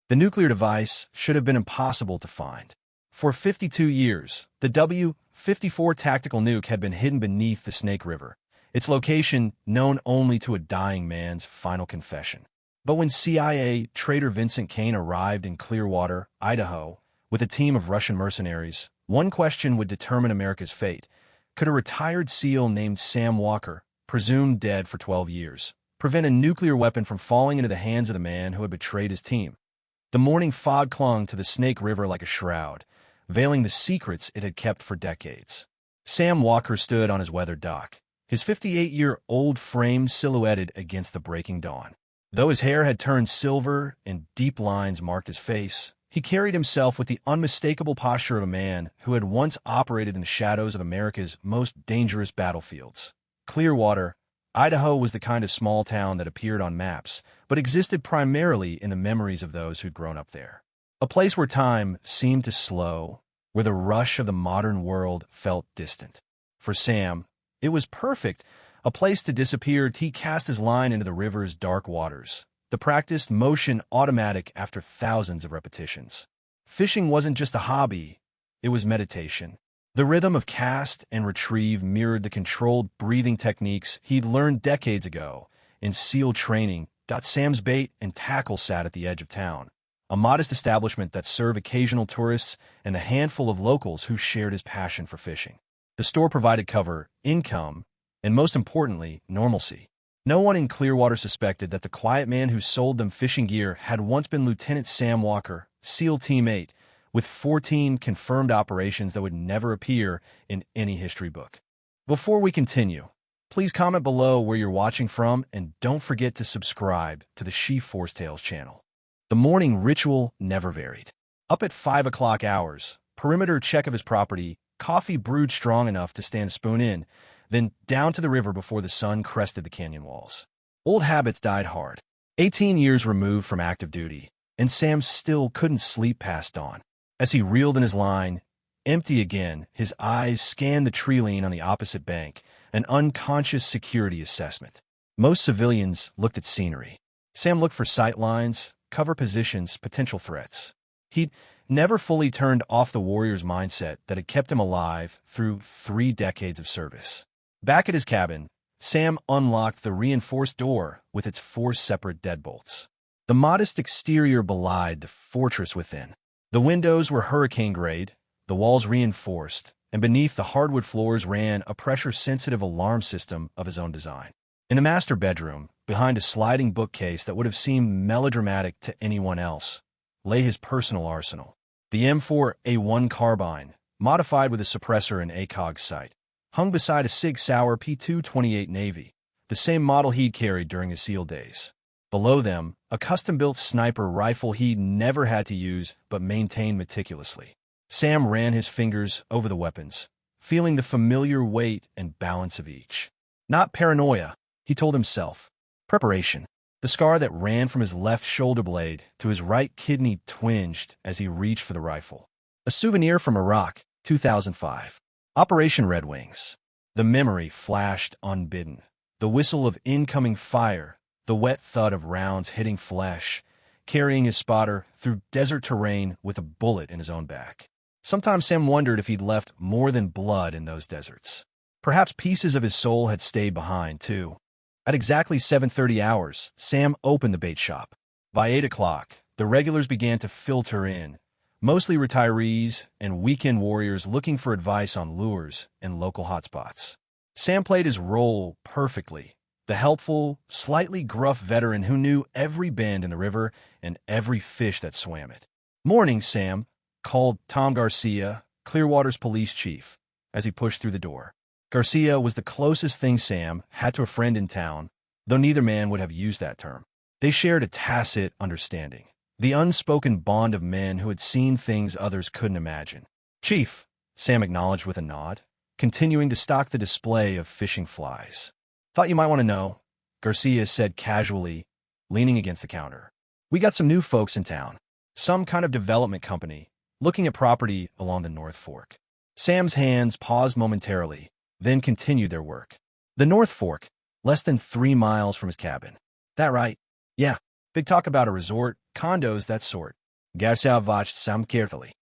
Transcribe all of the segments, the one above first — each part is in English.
The nuclear device should have been impossible to find. For 52 years, the W-54 tactical nuke had been hidden beneath the Snake River, its location known only to a dying man's final confession. But when CIA traitor Vincent Kane arrived in Clearwater, Idaho, with a team of Russian mercenaries, one question would determine America's fate. Could a retired SEAL named Sam Walker, presumed dead for 12 years, prevent a nuclear weapon from falling into the hands of the man who had betrayed his team? The morning fog clung to the Snake River like a shroud, veiling the secrets it had kept for decades. Sam Walker stood on his weathered dock, his 58-year-old frame silhouetted against the breaking dawn. Though his hair had turned silver and deep lines marked his face, he carried himself with the unmistakable posture of a man who had once operated in the shadows of America's most dangerous battlefields. Clearwater, Idaho was the kind of small town that appeared on maps, but existed primarily in the memories of those who'd grown up there. A place where time seemed to slow, where the rush of the modern world felt distant. For Sam, it was perfect, a place to disappear. He cast his line into the river's dark waters, the practiced motion automatic after thousands of repetitions. Fishing wasn't just a hobby, it was meditation. The rhythm of cast and retrieve mirrored the controlled breathing techniques he'd learned decades ago in SEAL training. Sam's bait and tackle sat at the edge of town, a modest establishment that served occasional tourists and a handful of locals who shared his passion for fishing. The store provided cover, income, and most importantly, normalcy. No one in Clearwater suspected that the quiet man who sold them fishing gear had once been Lieutenant Sam Walker, SEAL Team 8, with 14 confirmed operations that would never appear in any history book. Before we continue, please comment below where you're watching from and don't forget to subscribe to the She Force Tales channel. The morning ritual never varied. Up at 5 o'clock hours, perimeter check of his property, coffee brewed strong enough to stand a spoon in, then down to the river before the sun crested the canyon walls. Old habits died hard. 18 years removed from active duty, and Sam still couldn't sleep past dawn. As he reeled in his line, empty again, his eyes scanned the tree line on the opposite bank, an unconscious security assessment. Most civilians looked at scenery. Sam looked for sight lines, cover positions, potential threats. He'd never fully turned off the warrior's mindset that had kept him alive through 3 decades of service. Back at his cabin, Sam unlocked the reinforced door with its 4 separate deadbolts. The modest exterior belied the fortress within. The windows were hurricane-grade, the walls reinforced, and beneath the hardwood floors ran a pressure-sensitive alarm system of his own design. In the master bedroom, behind a sliding bookcase that would have seemed melodramatic to anyone else, lay his personal arsenal. The M4A1 carbine, modified with a suppressor and ACOG sight, hung beside a Sig Sauer P228 Navy, the same model he'd carried during his SEAL days. Below them, a custom-built sniper rifle he'd never had to use but maintained meticulously. Sam ran his fingers over the weapons, feeling the familiar weight and balance of each. Not paranoia, he told himself. Preparation. The scar that ran from his left shoulder blade to his right kidney twinged as he reached for the rifle. A souvenir from Iraq, 2005. Operation Red Wings. The memory flashed unbidden. The whistle of incoming fire, the wet thud of rounds hitting flesh, carrying his spotter through desert terrain with a bullet in his own back. Sometimes Sam wondered if he'd left more than blood in those deserts. Perhaps pieces of his soul had stayed behind, too. At exactly 7:30 hours, Sam opened the bait shop. By 8 o'clock, the regulars began to filter in, mostly retirees and weekend warriors looking for advice on lures and local hotspots. Sam played his role perfectly, the helpful, slightly gruff veteran who knew every bend in the river and every fish that swam it. "Morning, Sam," called Tom Garcia, Clearwater's police chief, as he pushed through the door. Garcia was the closest thing Sam had to a friend in town, though neither man would have used that term. They shared a tacit understanding, the unspoken bond of men who had seen things others couldn't imagine. "Chief," Sam acknowledged with a nod, continuing to stock the display of fishing flies. "Thought you might want to know," Garcia said casually, leaning against the counter. "We got some new folks in town, some kind of development company, looking at property along the North Fork." Sam's hands paused momentarily, then continued their work. The North Fork, less than 3 miles from his cabin. "That right?" "Yeah. Big talk about a resort, Condos, that sort. Garcia watched Sam carefully.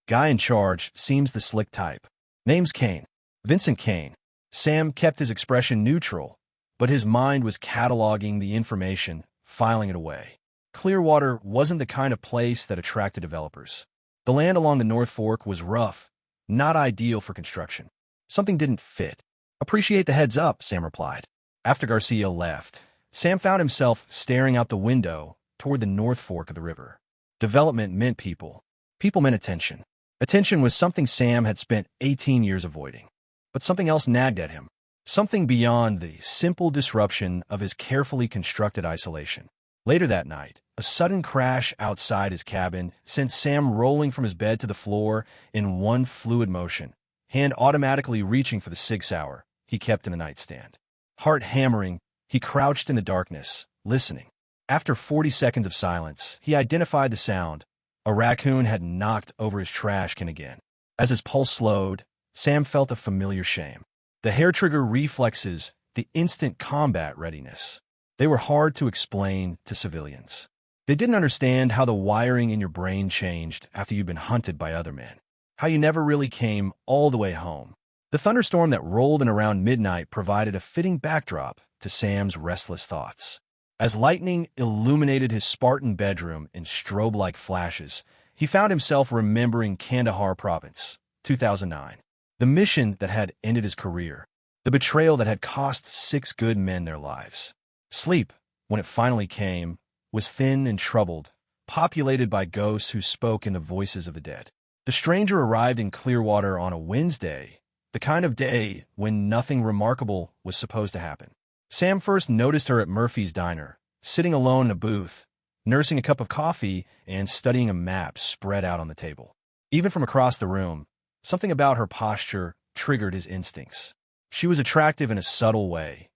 Guy in charge seems the slick type. Name's Kane. Vincent Kane. Sam kept his expression neutral, but his mind was cataloging the information, filing it away. Clearwater wasn't the kind of place that attracted developers. The land along the North Fork was rough, not ideal for construction. Something didn't fit. Appreciate the heads up, Sam replied. After Garcia left, Sam found himself staring out the window toward the North Fork of the river. Development meant people. People meant attention. Attention was something Sam had spent 18 years avoiding. But something else nagged at him. Something beyond the simple disruption of his carefully constructed isolation. Later that night, a sudden crash outside his cabin sent Sam rolling from his bed to the floor in one fluid motion, hand automatically reaching for the 6-hour he kept in the nightstand. Heart hammering, he crouched in the darkness, listening. After 40 seconds of silence, he identified the sound. A raccoon had knocked over his trash can again. As his pulse slowed, Sam felt a familiar shame. The hair-trigger reflexes, the instant combat readiness. They were hard to explain to civilians. They didn't understand how the wiring in your brain changed after you'd been hunted by other men. How you never really came all the way home. The thunderstorm that rolled in around midnight provided a fitting backdrop to Sam's restless thoughts. As lightning illuminated his Spartan bedroom in strobe-like flashes, he found himself remembering Kandahar province, 2009. The mission that had ended his career. The betrayal that had cost 6 good men their lives. Sleep, when it finally came, was thin and troubled, populated by ghosts who spoke in the voices of the dead. The stranger arrived in Clearwater on a Wednesday, the kind of day when nothing remarkable was supposed to happen. Sam first noticed her at Murphy's Diner, sitting alone in a booth, nursing a cup of coffee and studying a map spread out on the table. Even from across the room, something about her posture triggered his instincts. She was attractive in a subtle way.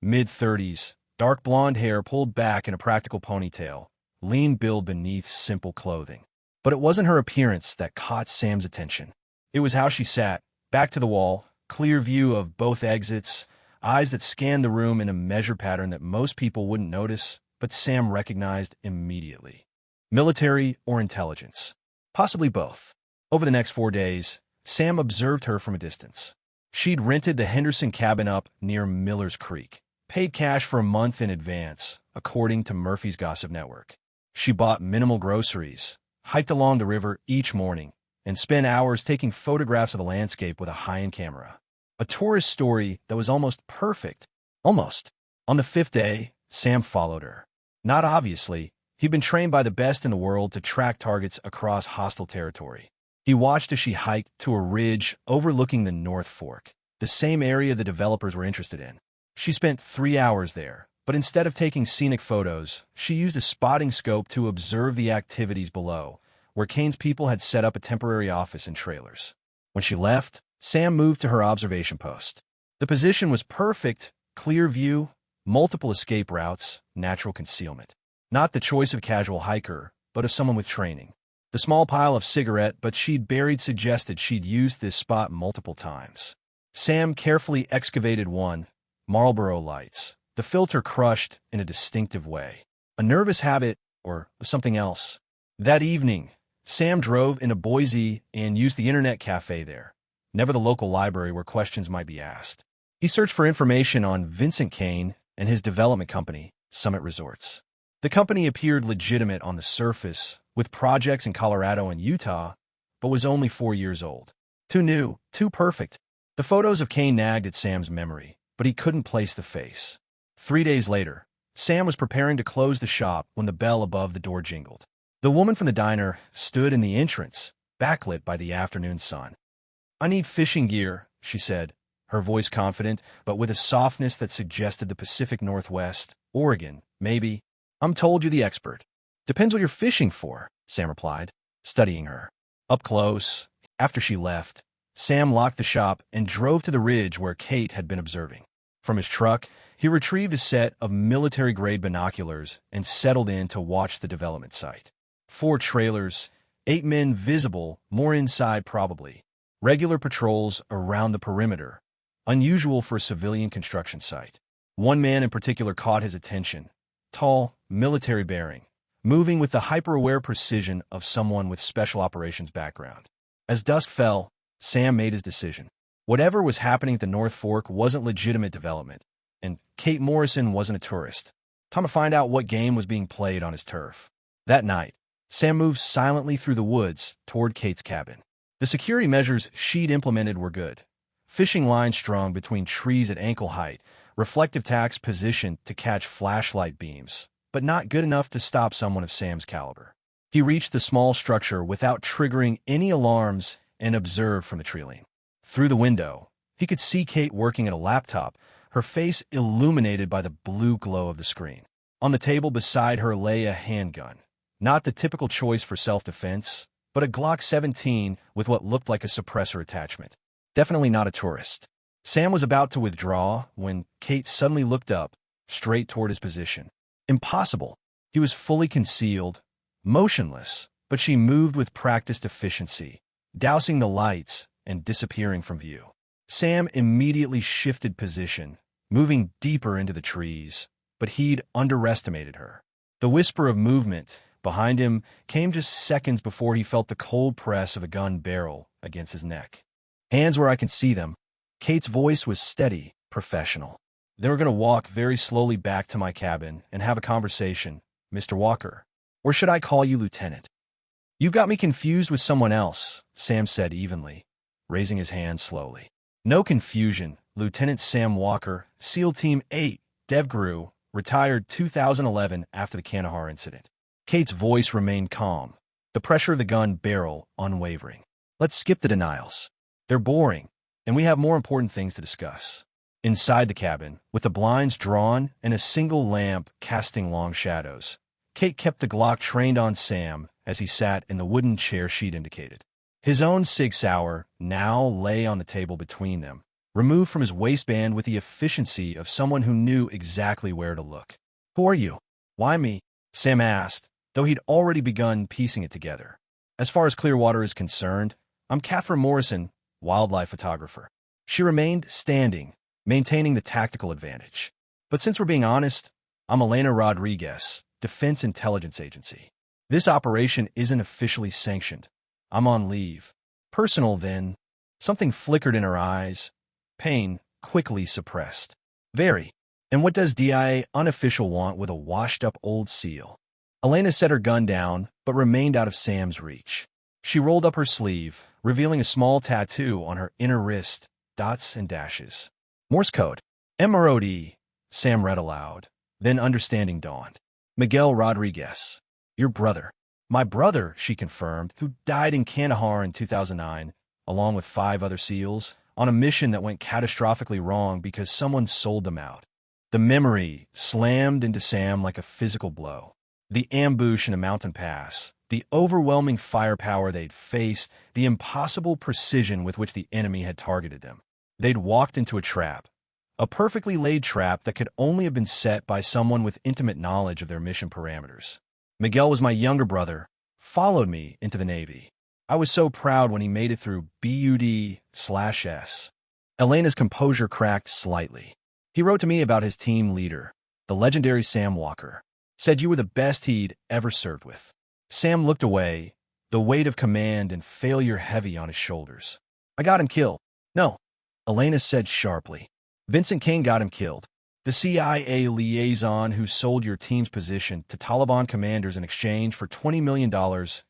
Mid-30s, dark blonde hair pulled back in a practical ponytail, lean build beneath simple clothing. But it wasn't her appearance that caught Sam's attention. It was how she sat, back to the wall, clear view of both exits, eyes that scanned the room in a measure pattern that most people wouldn't notice, but Sam recognized immediately. Military or intelligence? Possibly both. Over the next 4 days, Sam observed her from a distance. She'd rented the Henderson cabin up near Miller's Creek, paid cash for a month in advance, according to Murphy's Gossip Network. She bought minimal groceries, hiked along the river each morning, and spent hours taking photographs of the landscape with a high-end camera. A tourist story that was almost perfect. Almost. On the 5th day, Sam followed her. Not obviously, he'd been trained by the best in the world to track targets across hostile territory. He watched as she hiked to a ridge overlooking the North Fork, the same area the developers were interested in. She spent 3 hours there, but instead of taking scenic photos, she used a spotting scope to observe the activities below, where Kane's people had set up a temporary office and trailers. When she left, Sam moved to her observation post. The position was perfect, clear view, multiple escape routes, natural concealment. Not the choice of casual hiker, but of someone with training. The small pile of cigarette but she'd buried suggested she'd used this spot multiple times. Sam carefully excavated one, Marlboro Lights, the filter crushed in a distinctive way. A nervous habit, or something else. That evening, Sam drove into Boise and used the internet cafe there, never the local library where questions might be asked. He searched for information on Vincent Kane and his development company, Summit Resorts. The company appeared legitimate on the surface, with projects in Colorado and Utah, but was only 4 years old. Too new, too perfect. The photos of Kane nagged at Sam's memory, but he couldn't place the face. 3 days later, Sam was preparing to close the shop when the bell above the door jingled. The woman from the diner stood in the entrance, backlit by the afternoon sun. "I need fishing gear," she said, her voice confident, but with a softness that suggested the Pacific Northwest, Oregon, maybe. "I'm told you're the expert." "Depends what you're fishing for," Sam replied, studying her. Up close, after she left, Sam locked the shop and drove to the ridge where Kate had been observing. From his truck, he retrieved a set of military-grade binoculars and settled in to watch the development site. 4 trailers, 8 men visible, more inside probably. Regular patrols around the perimeter, unusual for a civilian construction site. One man in particular caught his attention. Tall, military-bearing, moving with the hyper-aware precision of someone with special operations background. As dusk fell, Sam made his decision. Whatever was happening at the North Fork wasn't legitimate development, and Kate Morrison wasn't a tourist. Time to find out what game was being played on his turf. That night, Sam moved silently through the woods toward Kate's cabin. The security measures she'd implemented were good. Fishing lines strung between trees at ankle height, reflective tacks positioned to catch flashlight beams, but not good enough to stop someone of Sam's caliber. He reached the small structure without triggering any alarms and observed from the tree. Through the window, he could see Kate working at a laptop, her face illuminated by the blue glow of the screen. On the table beside her lay a handgun. Not the typical choice for self-defense, but a Glock 17 with what looked like a suppressor attachment. Definitely not a tourist. Sam was about to withdraw when Kate suddenly looked up, straight toward his position. Impossible. He was fully concealed, motionless, but she moved with practiced efficiency, dousing the lights and disappearing from view. Sam immediately shifted position, moving deeper into the trees, but he'd underestimated her. The whisper of movement behind him came just seconds before he felt the cold press of a gun barrel against his neck. Hands where I can see them. Kate's voice was steady, professional. They were going to walk very slowly back to my cabin and have a conversation, Mr. Walker. Or should I call you Lieutenant? You've got me confused with someone else, Sam said evenly, raising his hand slowly. No confusion, Lieutenant Sam Walker, SEAL Team 8, DevGru, retired 2011 after the Kandahar incident. Kate's voice remained calm, the pressure of the gun barrel unwavering. Let's skip the denials. They're boring, and we have more important things to discuss. Inside the cabin, with the blinds drawn and a single lamp casting long shadows, Kate kept the Glock trained on Sam as he sat in the wooden chair she'd indicated. His own Sig Sauer now lay on the table between them, removed from his waistband with the efficiency of someone who knew exactly where to look. Who are you? Why me? Sam asked, though he'd already begun piecing it together. As far as Clearwater is concerned, I'm Catherine Morrison, wildlife photographer. She remained standing, maintaining the tactical advantage. But since we're being honest, I'm Elena Rodriguez, Defense Intelligence Agency. This operation isn't officially sanctioned. I'm on leave. Personal, then. Something flickered in her eyes. Pain quickly suppressed. Very. And what does DIA unofficial want with a washed-up old SEAL? Elena set her gun down, but remained out of Sam's reach. She rolled up her sleeve, revealing a small tattoo on her inner wrist, dots and dashes. Morse code. MROD, Sam read aloud. Then understanding dawned. Miguel Rodriguez. Your brother. My brother, she confirmed, who died in Kandahar in 2009, along with 5 other SEALs, on a mission that went catastrophically wrong because someone sold them out. The memory slammed into Sam like a physical blow. The ambush in a mountain pass, the overwhelming firepower they'd faced, the impossible precision with which the enemy had targeted them. They'd walked into a trap. A perfectly laid trap that could only have been set by someone with intimate knowledge of their mission parameters. Miguel was my younger brother, followed me into the Navy. I was so proud when he made it through BUD/S. Elena's composure cracked slightly. He wrote to me about his team leader, the legendary Sam Walker. Said you were the best he'd ever served with. Sam looked away, the weight of command and failure heavy on his shoulders. I got him killed. No, Elena said sharply. Vincent Kane got him killed. The CIA liaison who sold your team's position to Taliban commanders in exchange for $20 million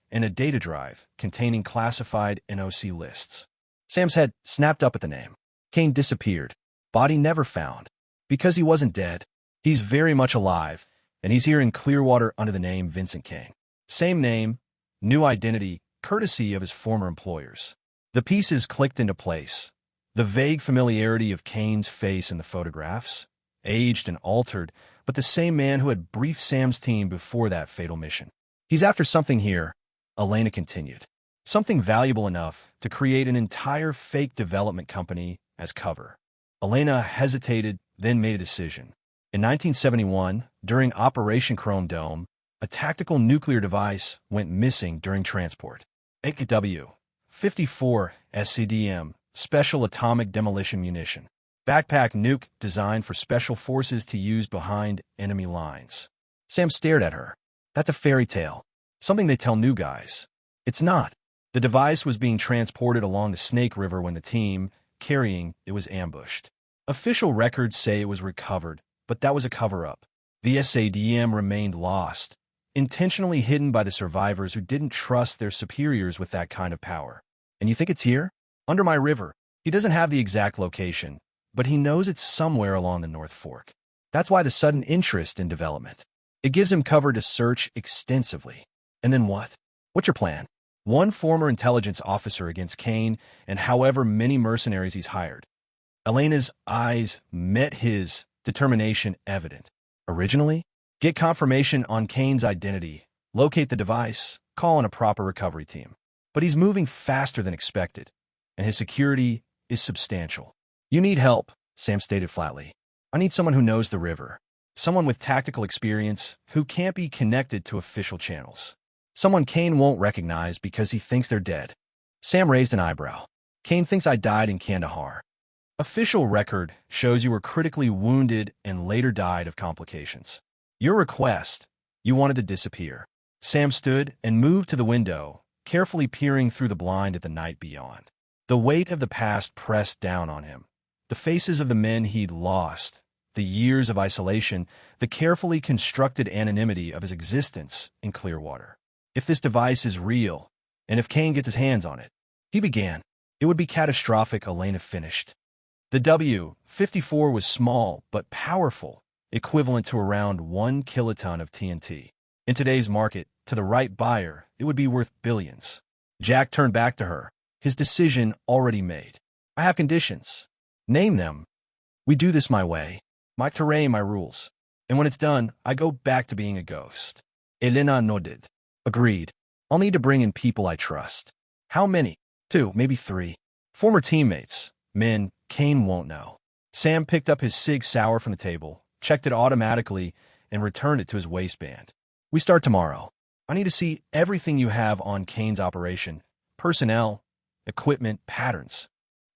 and a data drive containing classified NOC lists. Sam's head snapped up at the name. Kane disappeared. Body never found. Because he wasn't dead, he's very much alive, and he's here in Clearwater under the name Vincent Kane. Same name, new identity, courtesy of his former employers. The pieces clicked into place. The vague familiarity of Kane's face in the photographs, aged and altered, but the same man who had briefed Sam's team before that fatal mission. He's after something here, Elena continued. Something valuable enough to create an entire fake development company as cover. Elena hesitated, then made a decision. In 1971, during Operation Chrome Dome, a tactical nuclear device went missing during transport. AW-54 SCDM, Special Atomic Demolition Munition. Backpack nuke designed for special forces to use behind enemy lines. Sam stared at her. That's a fairy tale. Something they tell new guys. It's not. The device was being transported along the Snake River when the team carrying it was ambushed. Official records say it was recovered, but that was a cover-up. The SADM remained lost, intentionally hidden by the survivors who didn't trust their superiors with that kind of power. And you think it's here? Under my river. He doesn't have the exact location, but he knows it's somewhere along the North Fork. That's why the sudden interest in development. It gives him cover to search extensively. And then what? What's your plan? One former intelligence officer against Kane and however many mercenaries he's hired. Elena's eyes met his, determination evident. Originally, get confirmation on Kane's identity, locate the device, call in a proper recovery team. But he's moving faster than expected, and his security is substantial. You need help, Sam stated flatly. I need someone who knows the river. Someone with tactical experience who can't be connected to official channels. Someone Kane won't recognize because he thinks they're dead. Sam raised an eyebrow. Kane thinks I died in Kandahar. Official record shows you were critically wounded and later died of complications. Your request, you wanted to disappear. Sam stood and moved to the window, carefully peering through the blind at the night beyond. The weight of the past pressed down on him. The faces of the men he'd lost, the years of isolation, the carefully constructed anonymity of his existence in Clearwater. If this device is real, and if Kane gets his hands on it, he began. It would be catastrophic, Elena finished. The W-54 was small but powerful, equivalent to around 1 kiloton of TNT. In today's market, to the right buyer, it would be worth billions. Jack turned back to her, his decision already made. I have conditions. Name them. We do this my way. My terrain, my rules. And when it's done, I go back to being a ghost. Elena nodded. Agreed. I'll need to bring in people I trust. How many? 2, maybe 3. Former teammates. Men Kane won't know. Sam picked up his Sig Sauer from the table, checked it automatically, and returned it to his waistband. We start tomorrow. I need to see everything you have on Kane's operation. Personnel, equipment, patterns.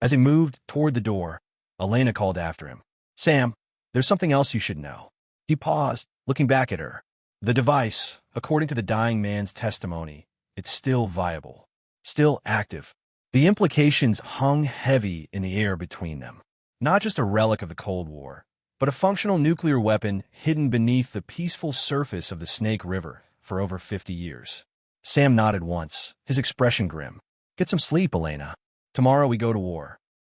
As he moved toward the door, Elena called after him. Sam, there's something else you should know. He paused, looking back at her. The device, according to the dying man's testimony, it's still viable, still active. The implications hung heavy in the air between them. Not just a relic of the Cold War, but a functional nuclear weapon hidden beneath the peaceful surface of the Snake River for over 50 years. Sam nodded once, his expression grim. Get some sleep, Elena. Tomorrow we go to war.